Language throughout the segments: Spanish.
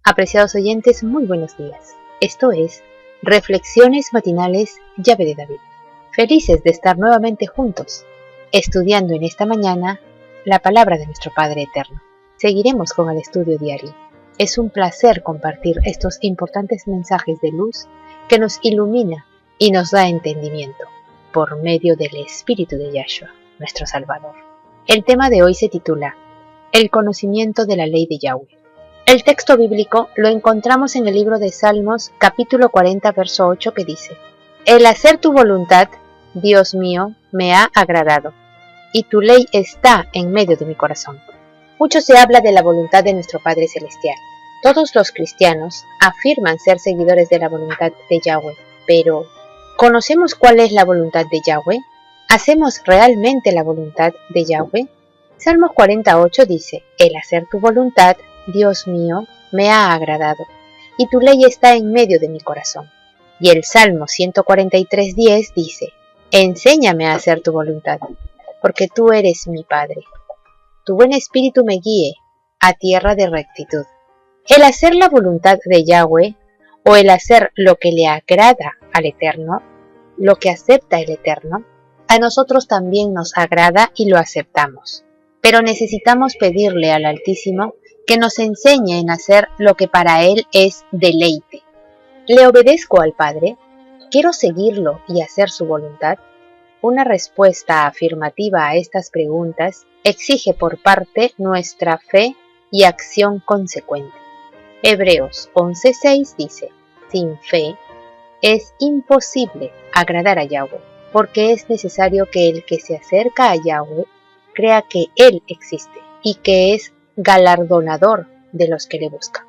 Apreciados oyentes, muy buenos días. Esto es Reflexiones Matinales Llave de David. Felices de estar nuevamente juntos, estudiando en esta mañana la palabra de nuestro Padre Eterno. Seguiremos con el estudio diario. Es un placer compartir estos importantes mensajes de luz que nos ilumina y nos da entendimiento por medio del Espíritu de Yahshua, nuestro Salvador. El tema de hoy se titula El conocimiento de la ley de Yahweh. El texto bíblico lo encontramos en el libro de Salmos, capítulo 40, verso 8, que dice: El hacer tu voluntad, Dios mío, me ha agradado, y tu ley está en medio de mi corazón. Mucho se habla de la voluntad de nuestro Padre Celestial. Todos los cristianos afirman ser seguidores de la voluntad de Yahweh, pero ¿conocemos cuál es la voluntad de Yahweh? ¿Hacemos realmente la voluntad de Yahweh? Salmos 48 dice: El hacer tu voluntad, Dios mío, me ha agradado, y tu ley está en medio de mi corazón. Y el Salmo 143:10 dice: Enséñame a hacer tu voluntad, porque tú eres mi Padre. Tu buen espíritu me guíe a tierra de rectitud. El hacer la voluntad de Yahweh, o el hacer lo que le agrada al Eterno, lo que acepta el Eterno, a nosotros también nos agrada y lo aceptamos. Pero necesitamos pedirle al Altísimo que nos enseñe en hacer lo que para Él es deleite. ¿Le obedezco al Padre? ¿Quiero seguirlo y hacer su voluntad? Una respuesta afirmativa a estas preguntas exige por parte nuestra fe y acción consecuente. Hebreos 11:6 dice: Sin fe es imposible agradar a Yahweh, porque es necesario que el que se acerca a Yahweh crea que Él existe y que es galardonador de los que le buscan.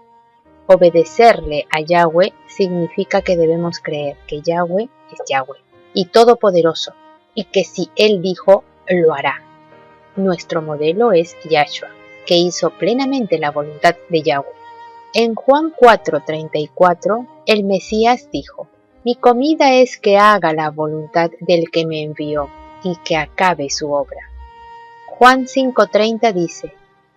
Obedecerle a Yahweh significa que debemos creer que Yahweh es Yahweh y todopoderoso, y que si Él dijo, lo hará. Nuestro modelo es Yahshua, que hizo plenamente la voluntad de Yahweh. En Juan 4:34, el Mesías dijo: Mi comida es que haga la voluntad del que me envió y que acabe su obra. Juan 5:30 dice: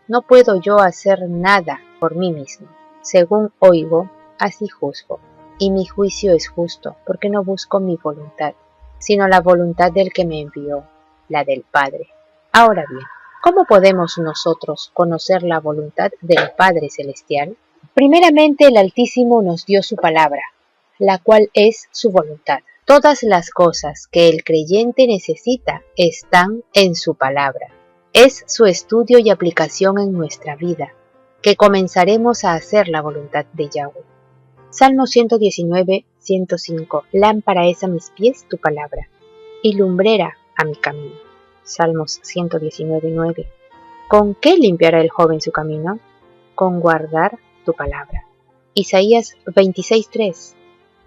No puedo yo hacer nada por mí mismo. Según oigo, así juzgo, y mi juicio es justo, porque no busco mi voluntad, sino la voluntad del que me envió, la del Padre. Ahora bien, ¿cómo podemos nosotros conocer la voluntad del Padre Celestial? Primeramente, el Altísimo nos dio su palabra, la cual es su voluntad. Todas las cosas que el creyente necesita están en su palabra. Es su estudio y aplicación en nuestra vida, que comenzaremos a hacer la voluntad de Yahweh. Salmo 119:105. Lámpara es a mis pies tu palabra, y lumbrera a mi camino. Salmos 119:9. ¿Con qué limpiará el joven su camino? Con guardar tu palabra. Isaías 26:3.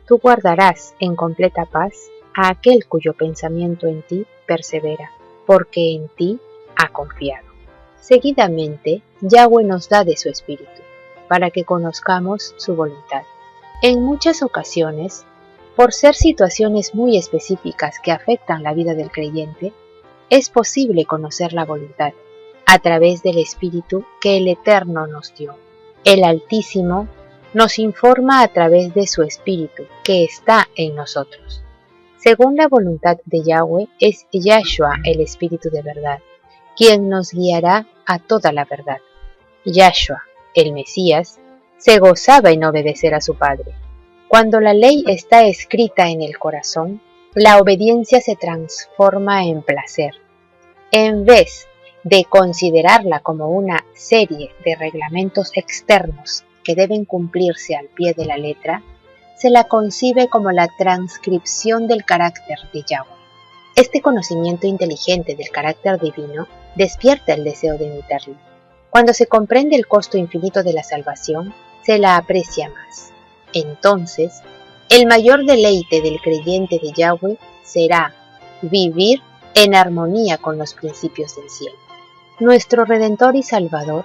Tú guardarás en completa paz a aquel cuyo pensamiento en ti persevera, porque en ti ha confiado. Seguidamente, Yahweh nos da de su espíritu, para que conozcamos su voluntad. En muchas ocasiones, por ser situaciones muy específicas que afectan la vida del creyente, es posible conocer la voluntad a través del espíritu que el Eterno nos dio. El Altísimo nos informa a través de su espíritu que está en nosotros. Según la voluntad de Yahweh, es Yahshua el espíritu de verdad, quien nos guiará a toda la verdad. Yahshua, el Mesías, se gozaba en obedecer a su Padre. Cuando la ley está escrita en el corazón, la obediencia se transforma en placer. En vez de considerarla como una serie de reglamentos externos que deben cumplirse al pie de la letra, se la concibe como la transcripción del carácter de Yahweh. Este conocimiento inteligente del carácter divino despierta el deseo de imitarlo. Cuando se comprende el costo infinito de la salvación, se la aprecia más. Entonces, el mayor deleite del creyente de Yahweh será vivir en armonía con los principios del cielo. Nuestro Redentor y Salvador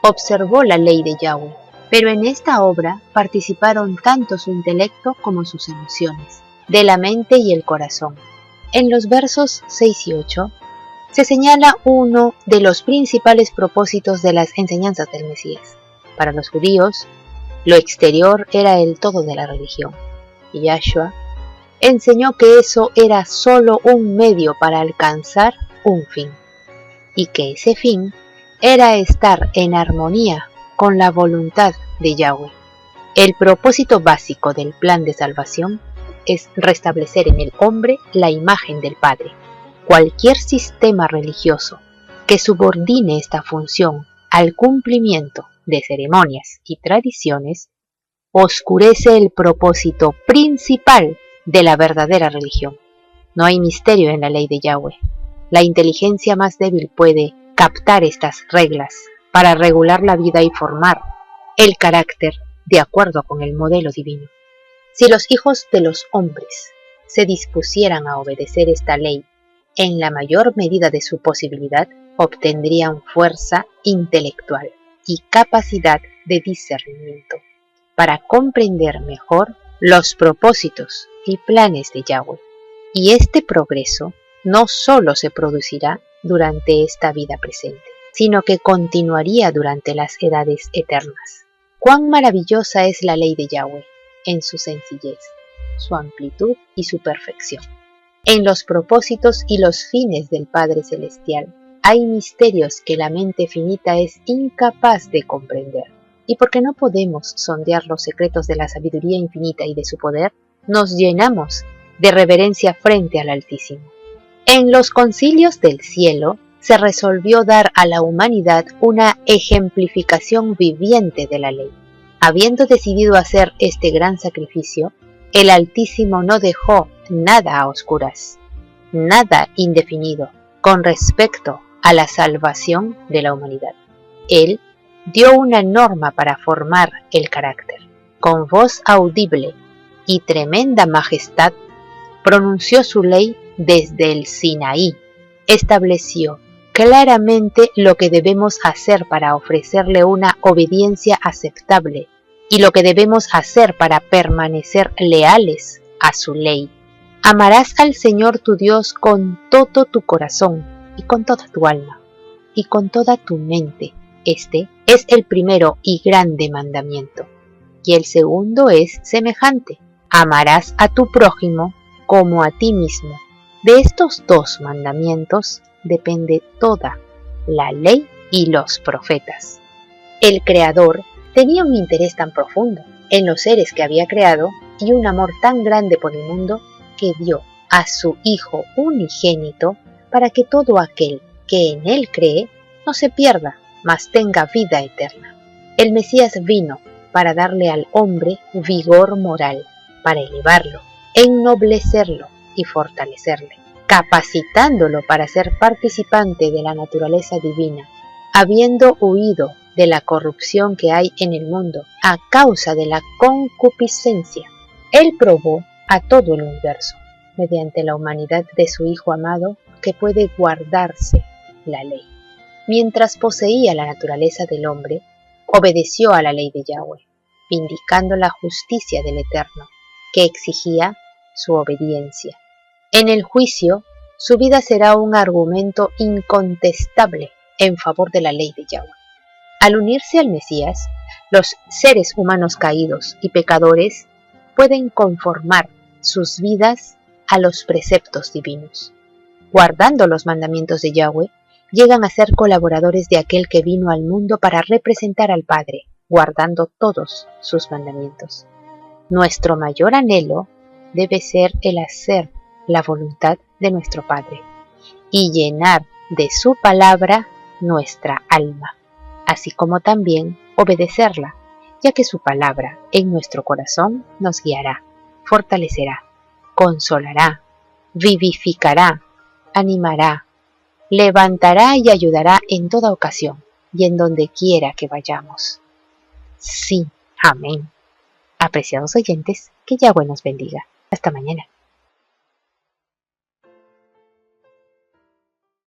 observó la ley de Yahweh, pero en esta obra participaron tanto su intelecto como sus emociones, de la mente y el corazón. En los versos 6 y 8 se señala uno de los principales propósitos de las enseñanzas del Mesías. Para los judíos, Lo exterior era el todo de la religión. Y Yahshua enseñó que eso era solo un medio para alcanzar un fin, y que ese fin era estar en armonía con la voluntad de Yahweh. El propósito básico del plan de salvación es restablecer en el hombre la imagen del Padre. Cualquier sistema religioso que subordine esta función al cumplimiento de ceremonias y tradiciones oscurece el propósito principal de la verdadera religión. No hay misterio en la ley de Yahweh. La inteligencia más débil puede captar estas reglas para regular la vida y formar el carácter de acuerdo con el modelo divino. Si los hijos de los hombres se dispusieran a obedecer esta ley en la mayor medida de su posibilidad, obtendrían fuerza intelectual y capacidad de discernimiento para comprender mejor los propósitos y planes de Yahweh. Y este progreso no solo se producirá durante esta vida presente, sino que continuaría durante las edades eternas. Cuán maravillosa es la ley de Yahweh en su sencillez, su amplitud y su perfección. En los propósitos y los fines del Padre Celestial hay misterios que la mente finita es incapaz de comprender. Y porque no podemos sondear los secretos de la sabiduría infinita y de su poder, nos llenamos de reverencia frente al Altísimo. En los concilios del cielo se resolvió dar a la humanidad una ejemplificación viviente de la ley. Habiendo decidido hacer este gran sacrificio, el Altísimo no dejó nada a oscuras, nada indefinido con respecto a la salvación de la humanidad. Él dio una norma para formar el carácter. Con voz audible y tremenda majestad, pronunció su ley desde el Sinaí. Estableció claramente lo que debemos hacer para ofrecerle una obediencia aceptable y lo que debemos hacer para permanecer leales a su ley. Amarás al Señor tu Dios con todo tu corazón y con toda tu alma y con toda tu mente. Este es el primero y grande mandamiento. Y el segundo es semejante: amarás a tu prójimo como a ti mismo. De estos dos mandamientos depende toda la ley y los profetas. El Creador tenía un interés tan profundo en los seres que había creado y un amor tan grande por el mundo que dio a su Hijo unigénito para que todo aquel que en él cree no se pierda, mas tenga vida eterna. El Mesías vino para darle al hombre vigor moral, para elevarlo, ennoblecerlo y fortalecerle, capacitándolo para ser participante de la naturaleza divina, habiendo huido de la corrupción que hay en el mundo a causa de la concupiscencia. Él probó a todo el universo, mediante la humanidad de su Hijo amado, que puede guardarse la ley. Mientras poseía la naturaleza del hombre, obedeció a la ley de Yahweh, vindicando la justicia del Eterno, que exigía su obediencia. En el juicio, su vida será un argumento incontestable en favor de la ley de Yahweh. Al unirse al Mesías, los seres humanos caídos y pecadores pueden conformar sus vidas a los preceptos divinos. Guardando los mandamientos de Yahweh, llegan a ser colaboradores de aquel que vino al mundo para representar al Padre, guardando todos sus mandamientos. Nuestro mayor anhelo debe ser el hacer la voluntad de nuestro Padre y llenar de su palabra nuestra alma, así como también obedecerla, ya que su palabra en nuestro corazón nos guiará, fortalecerá, consolará, vivificará, animará, levantará y ayudará en toda ocasión y en donde quiera que vayamos. Sí, amén. Apreciados oyentes, que Yahweh nos bendiga. Hasta mañana.